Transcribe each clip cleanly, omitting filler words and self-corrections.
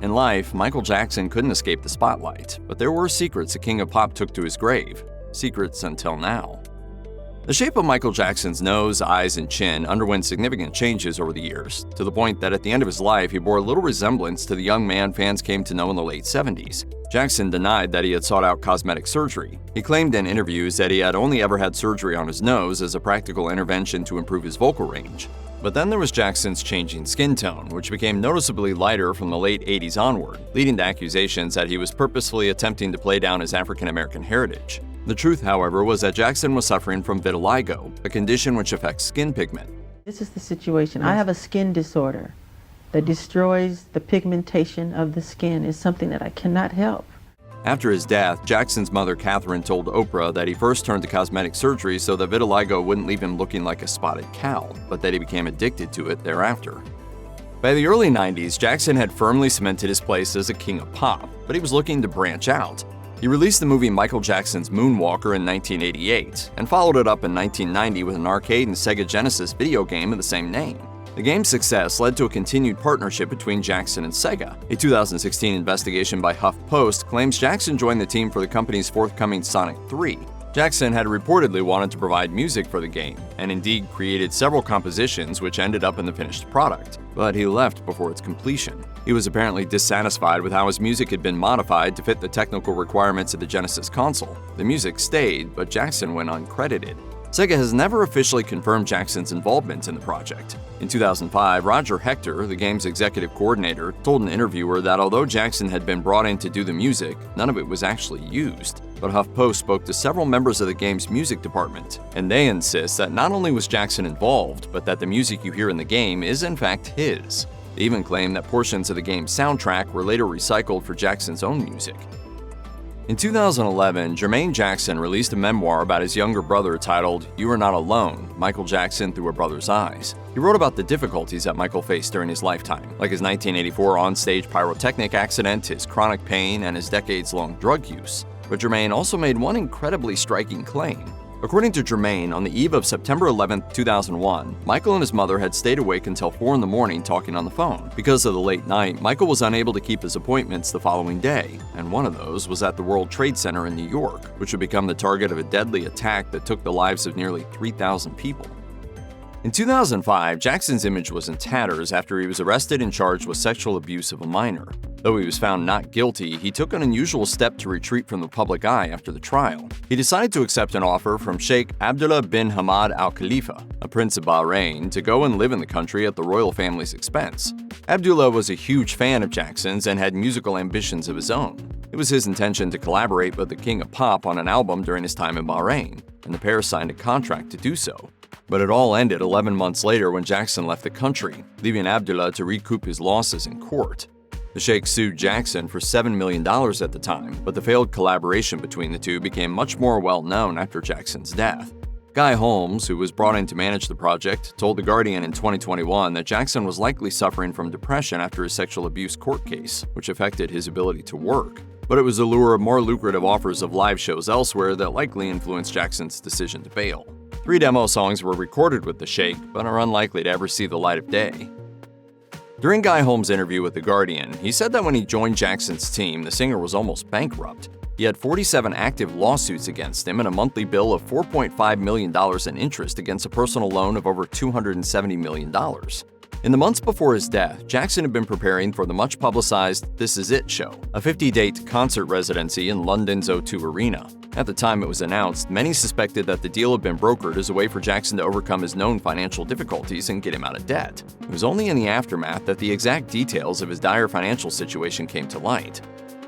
In life, Michael Jackson couldn't escape the spotlight, but there were secrets the King of Pop took to his grave. Secrets until now. The shape of Michael Jackson's nose, eyes, and chin underwent significant changes over the years, to the point that at the end of his life he bore little resemblance to the young man fans came to know in the late 70s. Jackson denied that he had sought out cosmetic surgery. He claimed in interviews that he had only ever had surgery on his nose as a practical intervention to improve his vocal range. But then there was Jackson's changing skin tone, which became noticeably lighter from the late 80s onward, leading to accusations that he was purposefully attempting to play down his African-American heritage. The truth, however, was that Jackson was suffering from vitiligo, a condition which affects skin pigment. This is the situation. I have a skin disorder that destroys the pigmentation of the skin. It's something that I cannot help. After his death, Jackson's mother, Catherine, told Oprah that he first turned to cosmetic surgery so that vitiligo wouldn't leave him looking like a spotted cow, but that he became addicted to it thereafter. By the early 90s, Jackson had firmly cemented his place as a king of pop, but he was looking to branch out. He released the movie Michael Jackson's Moonwalker in 1988, and followed it up in 1990 with an arcade and Sega Genesis video game of the same name. The game's success led to a continued partnership between Jackson and Sega. A 2016 investigation by HuffPost claims Jackson joined the team for the company's forthcoming Sonic 3. Jackson had reportedly wanted to provide music for the game, and indeed created several compositions which ended up in the finished product, but he left before its completion. He was apparently dissatisfied with how his music had been modified to fit the technical requirements of the Genesis console. The music stayed, but Jackson went uncredited. Sega has never officially confirmed Jackson's involvement in the project. In 2005, Roger Hector, the game's executive coordinator, told an interviewer that although Jackson had been brought in to do the music, none of it was actually used. But HuffPost spoke to several members of the game's music department, and they insist that not only was Jackson involved, but that the music you hear in the game is in fact his. They even claim that portions of the game's soundtrack were later recycled for Jackson's own music. In 2011, Jermaine Jackson released a memoir about his younger brother titled You Are Not Alone, Michael Jackson Through a Brother's Eyes. He wrote about the difficulties that Michael faced during his lifetime, like his 1984 on-stage pyrotechnic accident, his chronic pain, and his decades-long drug use. But Jermaine also made one incredibly striking claim. According to Jermaine, on the eve of September 11, 2001, Michael and his mother had stayed awake until 4 in the morning talking on the phone. Because of the late night, Michael was unable to keep his appointments the following day, and one of those was at the World Trade Center in New York, which would become the target of a deadly attack that took the lives of nearly 3,000 people. In 2005, Jackson's image was in tatters after he was arrested and charged with sexual abuse of a minor. Though he was found not guilty, he took an unusual step to retreat from the public eye after the trial. He decided to accept an offer from Sheikh Abdullah bin Hamad Al Khalifa, a prince of Bahrain, to go and live in the country at the royal family's expense. Abdullah was a huge fan of Jackson's and had musical ambitions of his own. It was his intention to collaborate with the King of Pop on an album during his time in Bahrain, and the pair signed a contract to do so. But it all ended 11 months later when Jackson left the country, leaving Abdullah to recoup his losses in court. The Sheikh sued Jackson for $7 million at the time, but the failed collaboration between the two became much more well-known after Jackson's death. Guy Holmes, who was brought in to manage the project, told The Guardian in 2021 that Jackson was likely suffering from depression after his sexual abuse court case, which affected his ability to work. But it was the lure of more lucrative offers of live shows elsewhere that likely influenced Jackson's decision to bail. 3 demo songs were recorded with the Sheikh, but are unlikely to ever see the light of day. During Guy Holmes' interview with The Guardian, he said that when he joined Jackson's team, the singer was almost bankrupt. He had 47 active lawsuits against him and a monthly bill of $4.5 million in interest against a personal loan of over $270 million. In the months before his death, Jackson had been preparing for the much-publicized This Is It show, a 50-date concert residency in London's O2 Arena. At the time it was announced, many suspected that the deal had been brokered as a way for Jackson to overcome his known financial difficulties and get him out of debt. It was only in the aftermath that the exact details of his dire financial situation came to light.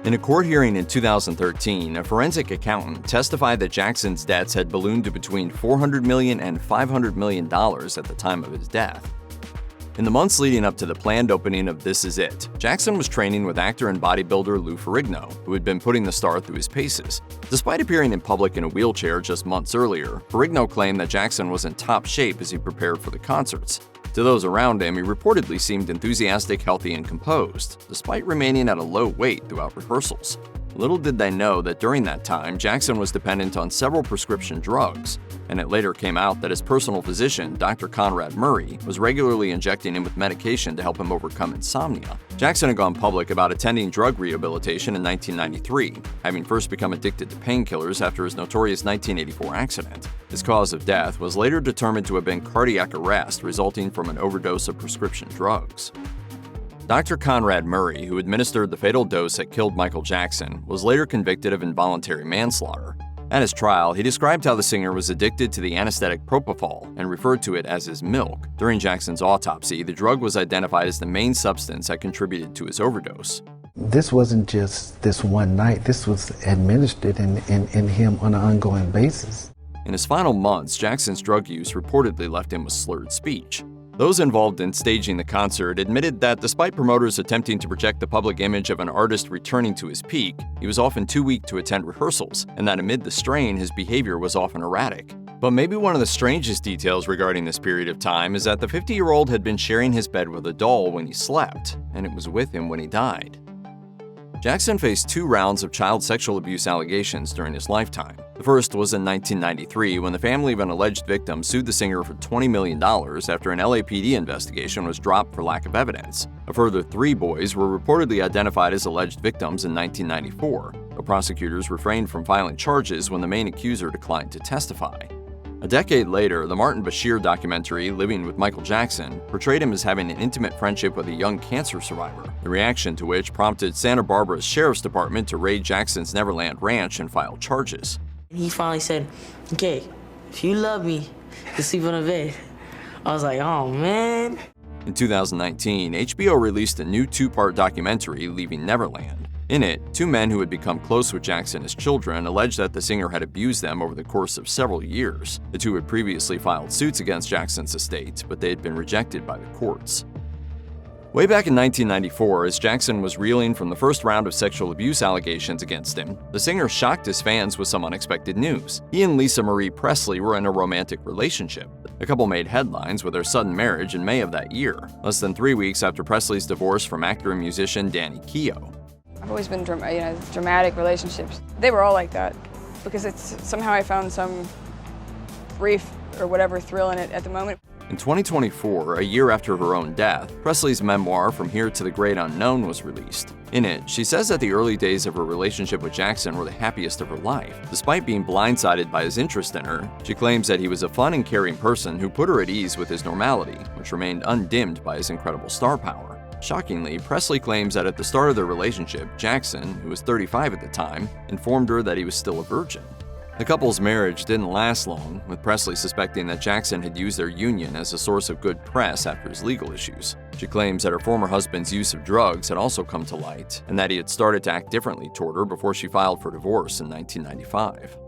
In a court hearing in 2013, a forensic accountant testified that Jackson's debts had ballooned to between $400 million and $500 million at the time of his death. In the months leading up to the planned opening of This Is It, Jackson was training with actor and bodybuilder Lou Ferrigno, who had been putting the star through his paces. Despite appearing in public in a wheelchair just months earlier, Ferrigno claimed that Jackson was in top shape as he prepared for the concerts. To those around him, he reportedly seemed enthusiastic, healthy, and composed, despite remaining at a low weight throughout rehearsals. Little did they know that during that time, Jackson was dependent on several prescription drugs, and it later came out that his personal physician, Dr. Conrad Murray, was regularly injecting him with medication to help him overcome insomnia. Jackson had gone public about attending drug rehabilitation in 1993, having first become addicted to painkillers after his notorious 1984 accident. His cause of death was later determined to have been cardiac arrest resulting from an overdose of prescription drugs. Dr. Conrad Murray, who administered the fatal dose that killed Michael Jackson, was later convicted of involuntary manslaughter. At his trial, he described how the singer was addicted to the anesthetic propofol and referred to it as his milk. During Jackson's autopsy, the drug was identified as the main substance that contributed to his overdose. This wasn't just this one night. This was administered in him on an ongoing basis. In his final months, Jackson's drug use reportedly left him with slurred speech. Those involved in staging the concert admitted that despite promoters attempting to project the public image of an artist returning to his peak, he was often too weak to attend rehearsals, and that amid the strain, his behavior was often erratic. But maybe one of the strangest details regarding this period of time is that the 50-year-old had been sharing his bed with a doll when he slept, and it was with him when he died. Jackson faced 2 rounds of child sexual abuse allegations during his lifetime. The first was in 1993 when the family of an alleged victim sued the singer for $20 million after an LAPD investigation was dropped for lack of evidence. A further 3 boys were reportedly identified as alleged victims in 1994, but prosecutors refrained from filing charges when the main accuser declined to testify. A decade later, the Martin Bashir documentary, Living with Michael Jackson, portrayed him as having an intimate friendship with a young cancer survivor, the reaction to which prompted Santa Barbara's Sheriff's Department to raid Jackson's Neverland Ranch and file charges. He finally said, "Okay, if you love me, you sleep on the bed." I was like, oh man. In 2019, HBO released a new 2-part documentary, Leaving Neverland. In it, 2 men who had become close with Jackson as children alleged that the singer had abused them over the course of several years. The 2 had previously filed suits against Jackson's estate, but they had been rejected by the courts. Way back in 1994, as Jackson was reeling from the first round of sexual abuse allegations against him, the singer shocked his fans with some unexpected news. He and Lisa Marie Presley were in a romantic relationship. The couple made headlines with their sudden marriage in May of that year, less than 3 weeks after Presley's divorce from actor and musician Danny Keough. I've always been dramatic relationships. They were all like that because somehow I found some brief or whatever thrill in it at the moment. In 2024, a year after her own death, Presley's memoir, From Here to the Great Unknown, was released. In it, she says that the early days of her relationship with Jackson were the happiest of her life. Despite being blindsided by his interest in her, she claims that he was a fun and caring person who put her at ease with his normality, which remained undimmed by his incredible star power. Shockingly, Presley claims that at the start of their relationship, Jackson, who was 35 at the time, informed her that he was still a virgin. The couple's marriage didn't last long, with Presley suspecting that Jackson had used their union as a source of good press after his legal issues. She claims that her former husband's use of drugs had also come to light, and that he had started to act differently toward her before she filed for divorce in 1995.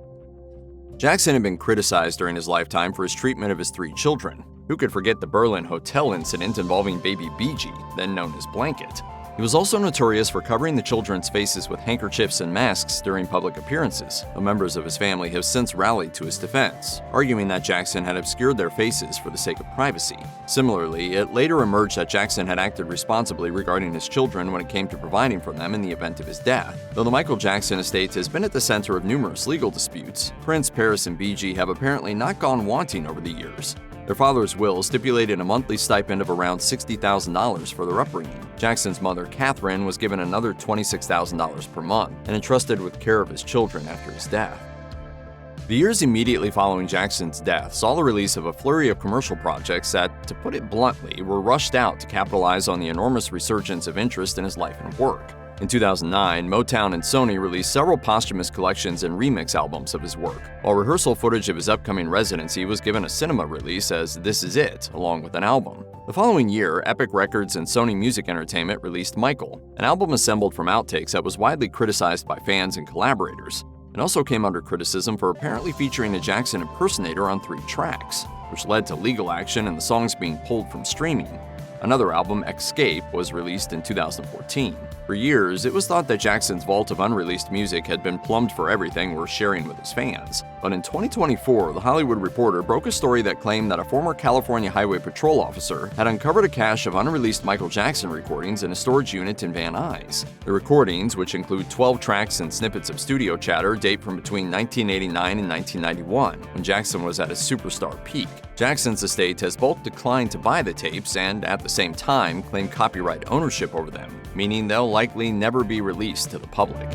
Jackson had been criticized during his lifetime for his treatment of his 3 children. Who could forget the Berlin hotel incident involving baby BG, then known as Blanket? He was also notorious for covering the children's faces with handkerchiefs and masks during public appearances, though members of his family have since rallied to his defense, arguing that Jackson had obscured their faces for the sake of privacy. Similarly, it later emerged that Jackson had acted responsibly regarding his children when it came to providing for them in the event of his death. Though the Michael Jackson estate has been at the center of numerous legal disputes, Prince, Paris, and BG have apparently not gone wanting over the years. Their father's will stipulated a monthly stipend of around $60,000 for their upbringing. Jackson's mother, Catherine, was given another $26,000 per month and entrusted with care of his children after his death. The years immediately following Jackson's death saw the release of a flurry of commercial projects that, to put it bluntly, were rushed out to capitalize on the enormous resurgence of interest in his life and work. In 2009, Motown and Sony released several posthumous collections and remix albums of his work, while rehearsal footage of his upcoming residency was given a cinema release as This Is It, along with an album. The following year, Epic Records and Sony Music Entertainment released Michael, an album assembled from outtakes that was widely criticized by fans and collaborators. It also came under criticism for apparently featuring a Jackson impersonator on 3 tracks, which led to legal action and the songs being pulled from streaming. Another album, Escape, was released in 2014. For years, it was thought that Jackson's vault of unreleased music had been plumbed for everything worth sharing with his fans. But in 2024, The Hollywood Reporter broke a story that claimed that a former California Highway Patrol officer had uncovered a cache of unreleased Michael Jackson recordings in a storage unit in Van Nuys. The recordings, which include 12 tracks and snippets of studio chatter, date from between 1989 and 1991, when Jackson was at his superstar peak. Jackson's estate has both declined to buy the tapes and, at the same time, claimed copyright ownership over them, meaning they'll likely never be released to the public.